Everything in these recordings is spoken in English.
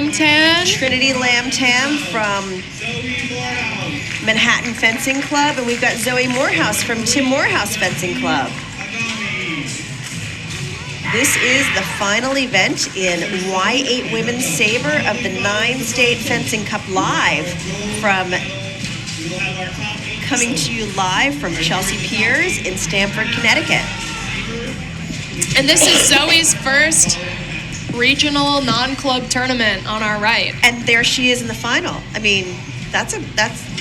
Lam Tan. Trinity Lam Tam from Manhattan Fencing Club, and we've got Zoe Morehouse from Tim Morehouse Fencing Club. This is the final event in Y8 Women's Saber of the 9-State Fencing Cup Live coming to you live from Chelsea Piers in Stamford, Connecticut. And this is Zoe's first regional non-club tournament on our right. And there she is in the final. I mean, that's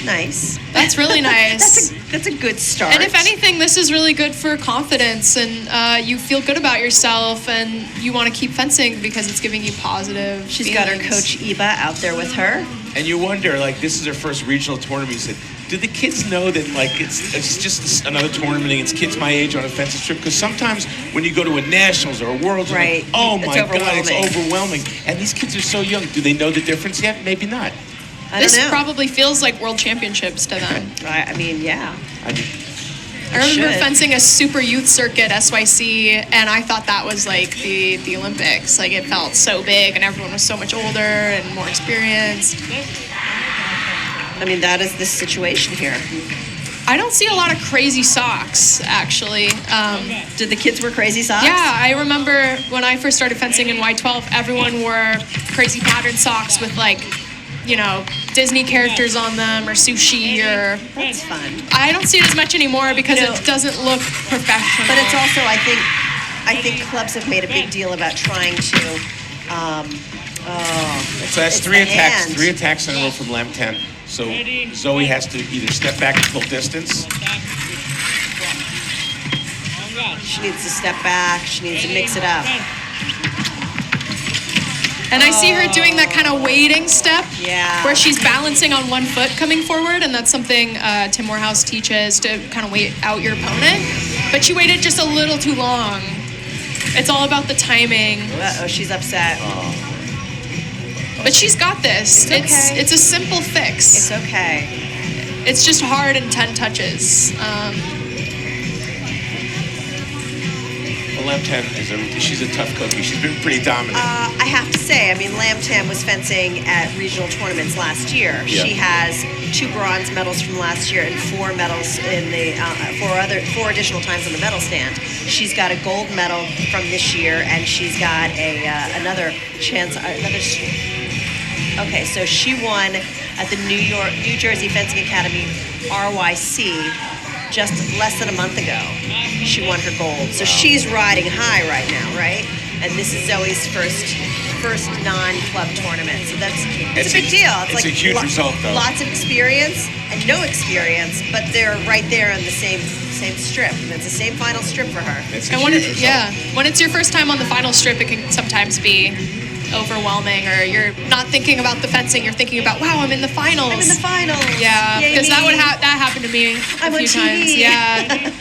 nice. That's really nice. That's a good start. And if anything, this is really good for confidence, and you feel good about yourself, and you want to keep fencing because it's giving you positive She's feelings. got her coach Iba out there with her. And you wonder, like, this is her first regional tournament. You said, do the kids know that, like, it's just another tournament against kids my age on a fencing strip? Because sometimes when you go to a nationals or a worlds, right. Like, oh my God, it's overwhelming. And these kids are so young. Do they know the difference yet? Maybe not. This probably feels like world championships to them. I mean, yeah. I remember fencing a super youth circuit, SYC, and I thought that was like the Olympics. Like, it felt so big, and everyone was so much older and more experienced. I mean, that is this situation here. I don't see a lot of crazy socks, actually. Did the kids wear crazy socks? Yeah, I remember when I first started fencing in Y12, everyone wore crazy patterned socks with, like, you know, Disney characters on them or sushi or... That's fun. I don't see it as much anymore because it doesn't look professional. But it's also, I think clubs have made a big deal about trying to... so that's three attacks in a row from Lam Tan. So Zoe has to either step back and pull distance. She needs to step back. She needs to mix it up. And I see her doing that kind of waiting step where she's balancing on one foot coming forward, and that's something Tim Morehouse teaches, to kind of wait out your opponent. But she waited just a little too long. It's all about the timing. Uh-oh, she's upset. But she's got this. It's a simple fix. It's okay. It's just hard in 10 touches. Lam Tan she's a tough cookie. She's been pretty dominant. I have to say, I mean, Lam Tam was fencing at regional tournaments last year. Yeah. She has 2 bronze medals from last year and 4 medals in the 4 additional times on the medal stand. She's got a gold medal from this year, and she's got another chance. Okay, so she won at the New Jersey Fencing Academy RYC just less than a month ago. She won her gold. So she's riding high right now, right? And this is Zoe's first non-club tournament. So it's a big deal. It's like a huge result, though. Lots of experience and no experience, but they're right there on the same strip. And it's the same final strip for her. When it's your first time on the final strip, it can sometimes be overwhelming, or you're not thinking about the fencing, you're thinking about, wow, I'm in the finals. I'm in the finals. Yeah, because that happened to me a few times. Yeah.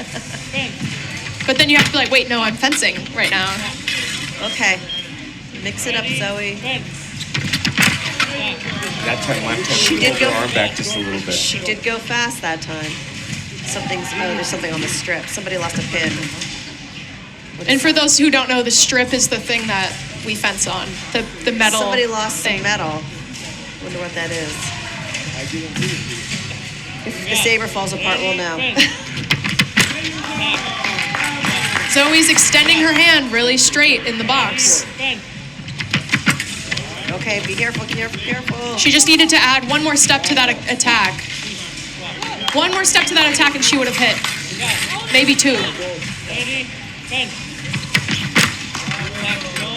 But then you have to be like, wait, no, I'm fencing right now. Okay. Mix it up, Zoe. That time, she did go her arm back just a little bit. She did go fast that time. There's something on the strip. Somebody lost a pin. And for those who don't know, the strip is the thing that we fence on, the metal. Somebody lost some metal. Wonder what that is. If the saber falls apart, we'll know. Zoe's extending her hand really straight in the box. Okay, be careful, careful. She just needed to add one more step to that attack. One more step to that attack and she would have hit. Maybe 2.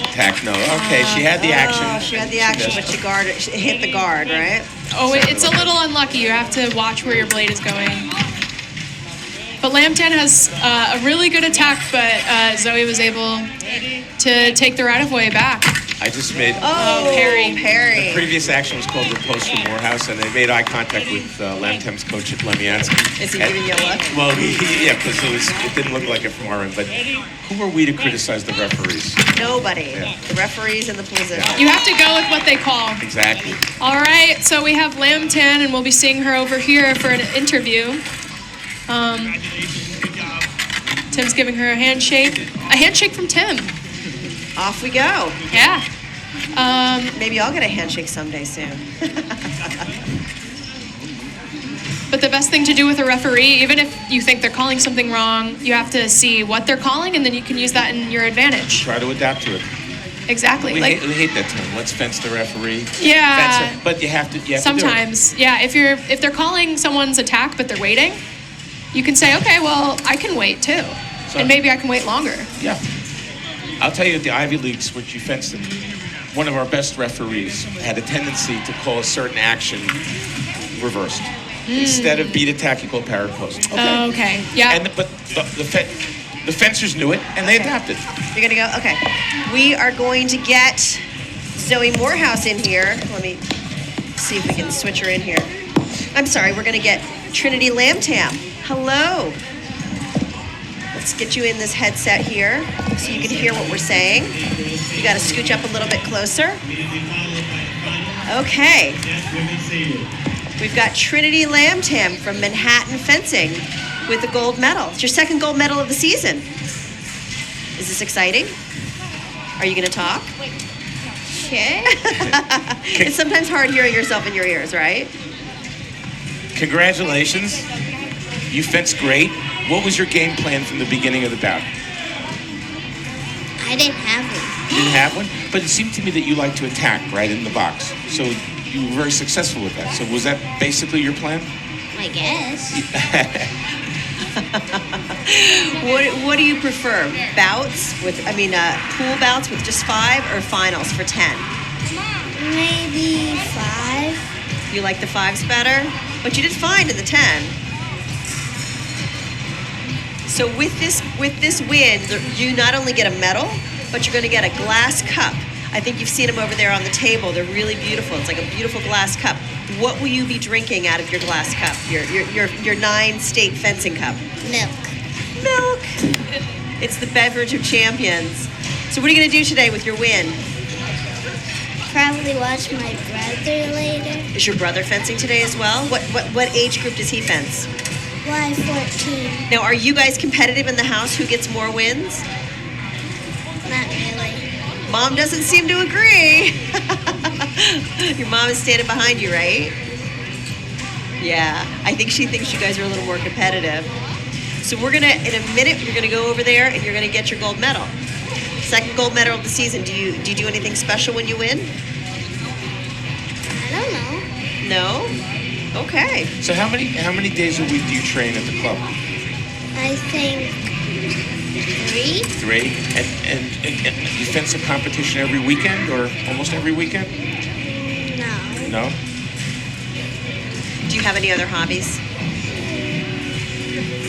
Attack, no. Okay, she had the action. She had the action, but she hit the guard, right? Oh, it's a little unlucky. You have to watch where your blade is going. But Lam Tan has a really good attack, but Zoe was able to take the right-of-way back. I just made... Parry. The previous action was called Repose from Morehouse, and they made eye contact with Lam Tam's coach at Lemiansky. Is he giving you a look? Well, because it didn't look like it from our end. But who are we to criticize the referees? Nobody. Yeah. The referees and the position. You have to go with what they call. Exactly. All right, so we have Lam Tan, and we'll be seeing her over here for an interview. Tim's giving her a handshake. A handshake from Tim. Off we go. Yeah. Maybe I'll get a handshake someday soon. But the best thing to do with a referee, even if you think they're calling something wrong, you have to see what they're calling, and then you can use that in your advantage. Try to adapt to it. Exactly. We hate that term. Let's fence the referee. Yeah. Fence her. But you have to. Sometimes, yeah. If they're calling someone's attack but they're waiting, you can say, okay, well, I can wait too, and maybe I can wait longer. Yeah. I'll tell you, at the Ivy Leagues, which you fenced in, one of our best referees had a tendency to call a certain action reversed. Instead of beat attack, he called parry post. Okay. Okay. Yeah. But the fencers knew it, and they adapted. You're going to go? Okay. We are going to get Zoe Morehouse in here. Let me see if we can switch her in here. I'm sorry, we're going to get Trinity Lamtam. Hello. Let's get you in this headset here so you can hear what we're saying. You got to scooch up a little bit closer. Okay. We've got Trinity Lamtam from Manhattan Fencing with the gold medal. It's your second gold medal of the season. Is this exciting? Are you going to talk? Okay. It's sometimes hard hearing yourself in your ears, right? Congratulations. You fenced great. What was your game plan from the beginning of the bout? I didn't have one. You didn't have one? But it seemed to me that you like to attack right in the box. So you were very successful with that. So was that basically your plan? I guess. What do you prefer? Bouts with, pool bouts with just 5 or finals for 10? Maybe 5. You like the 5s better? But you did fine in the 10. So with this win, you not only get a medal, but you're going to get a glass cup. I think you've seen them over there on the table. They're really beautiful. It's like a beautiful glass cup. What will you be drinking out of your glass cup? Your 9-state fencing cup? Milk. Milk. It's the beverage of champions. So what are you going to do today with your win? Probably watch my brother later. Is your brother fencing today as well? What age group does he fence? Y14. Now, are you guys competitive in the house? Who gets more wins? Not really. Mom doesn't seem to agree. Your mom is standing behind you, right? Yeah, I think she thinks you guys are a little more competitive. So we're gonna, in a minute, you're gonna go over there and you're gonna get your gold medal. Second gold medal of the season. Do you do anything special when you win? I don't know. No? Okay. So how many days a week do you train at the club? I think 3. 3? And you fence a competition every weekend or almost every weekend? No. No? Do you have any other hobbies?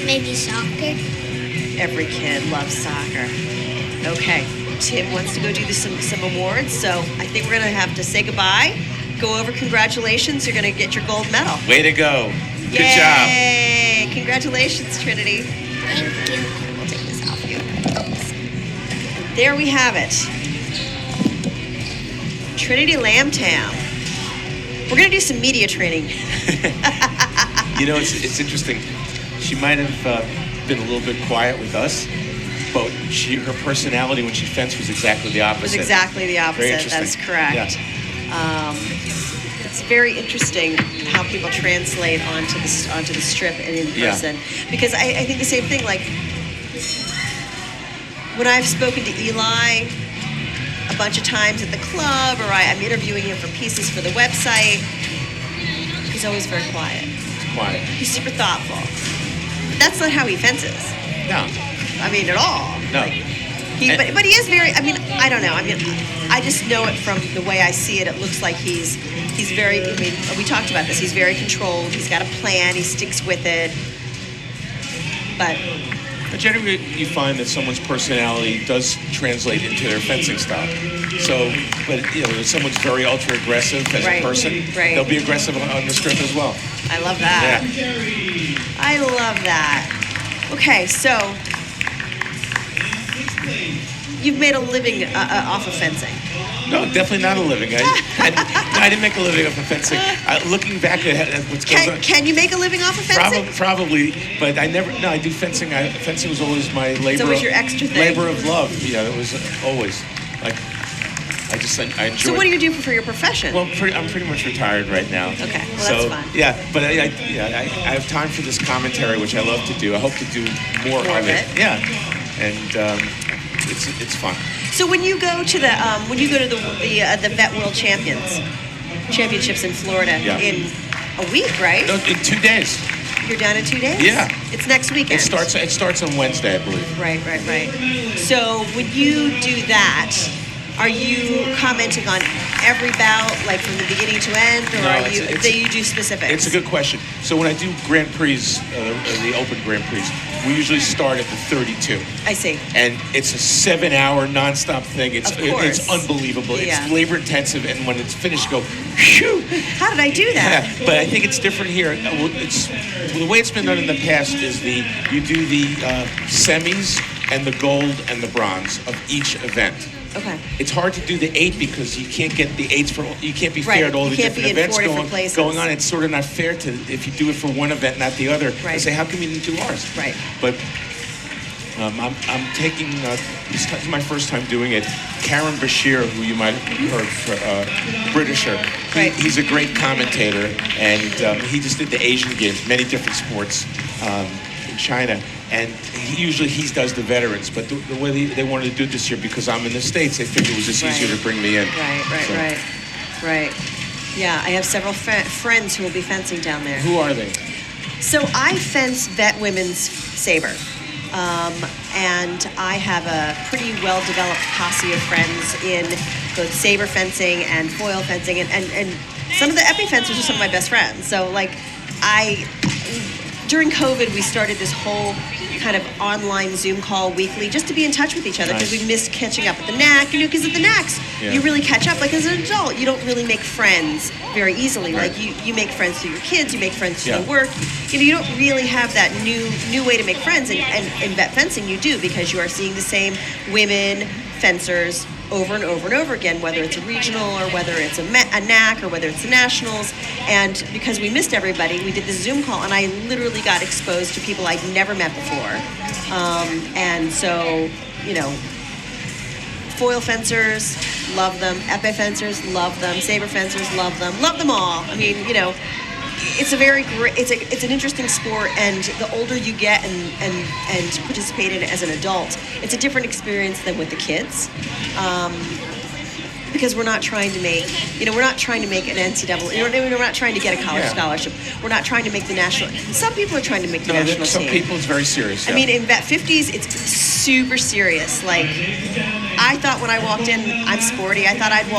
Maybe soccer. Every kid loves soccer. Okay. Tim wants to go do some awards, so I think we're going to have to say goodbye. Go over congratulations. You're going to get your gold medal. Way to go. Good Yay. job. Congratulations, Trinity. Thank you. We'll take this off you. There we have it. Trinity Lamtam. We're going to do some media training. You know, it's interesting. She might have been a little bit quiet with us, but her personality when she fenced was exactly the opposite. It was exactly the Very opposite. interesting. That's correct. Yeah. It's very interesting how people translate onto the strip and in person. Yeah. Because I think the same thing, like when I've spoken to Eli a bunch of times at the club, or I'm interviewing him for pieces for the website, he's always very quiet. Quiet. He's super thoughtful. But that's not how he fences. No. I mean, at all. No. But he is very, I don't know. I just know it from the way I see it. It looks like he's very, we talked about this. He's very controlled. He's got a plan. He sticks with it. But generally, you find that someone's personality does translate into their fencing style. So, but if someone's very ultra aggressive as a person, they'll be aggressive on the strip as well. I love that. Yeah. I love that. Okay, so you've made a living off of fencing. No, definitely not a living. I didn't make a living off of fencing. Looking back at what's going on. Can you make a living off of fencing? Probably, but I never. No, I do fencing. Fencing was always my labor. It's always your extra thing. Labor of love. Yeah, it was always like. I enjoy. So what do you do for your profession? Well, I'm pretty much retired right now. Okay, well, so, that's fun. Yeah, but I have time for this commentary, which I love to do. I hope to do more of it. Yeah, and it's fun. So when you go to the Vet World Championships in Florida Yeah. in a week, right? No, in 2 days. You're down in 2 days? Yeah. It's next weekend. It starts on Wednesday, I believe. Right. So when you do that, are you commenting on every bout, like from the beginning to end, or No, you do specifics? It's a good question. So when I do Grand Prix, the Open Grand Prix, we usually start at the 32. I see. And it's a 7-hour nonstop thing. Of course. It's unbelievable. Yeah. It's labor intensive, and when it's finished, you go, phew. How did I do that? Yeah, but I think it's different here. The way it's been done in the past is you do the semis and the gold and the bronze of each event. Okay. It's hard to do the 8 because you can't get the 8s you can't be fair Right. at all You the can't different be in events 4 different places. going on. It's sort of not fair to if you do it for one event, not the other. Right. I say, how come you didn't do ours? Right. But I'm taking. This is my first time doing it. Karen Bashir, who you might have heard, Britisher. Right. He's a great commentator, and he just did the Asian Games, many different sports in China. And he does the veterans, but the way they wanted to do it this year, because I'm in the States, they figured it was just easier to bring me in. Right. Yeah, I have several friends who will be fencing down there. Who are they? So I fence vet women's saber. And I have a pretty well-developed posse of friends in both saber fencing and foil fencing, and some of the epi fencers are some of my best friends. So during COVID, we started this whole kind of online Zoom call weekly just to be in touch with each other, because we missed catching up at the NAC, because at the NACs, you really catch up. Like as an adult, you don't really make friends very easily. Right. Like you make friends through your kids, you make friends through work. You don't really have that new way to make friends. And in vet fencing, you do, because you are seeing the same women fencers over and over and over again, whether it's a regional or whether it's a NAC or whether it's the nationals. And because we missed everybody, we did this Zoom call, and I literally got exposed to people I'd never met before. And so, foil fencers, love them. Epee fencers, love them. Saber fencers, love them all. I mean, it's a very great. It's an interesting sport, and the older you get and participate in it as an adult, it's a different experience than with the kids. Because we're not trying to make, we're not trying to make an NCAA. We're not trying to get a college scholarship. We're not trying to make the national. Some people are trying to make the national some team. people it's very serious. I mean, in vet 50s, it's super serious. Like, I thought when I walked in, I'm sporty. I thought I'd walk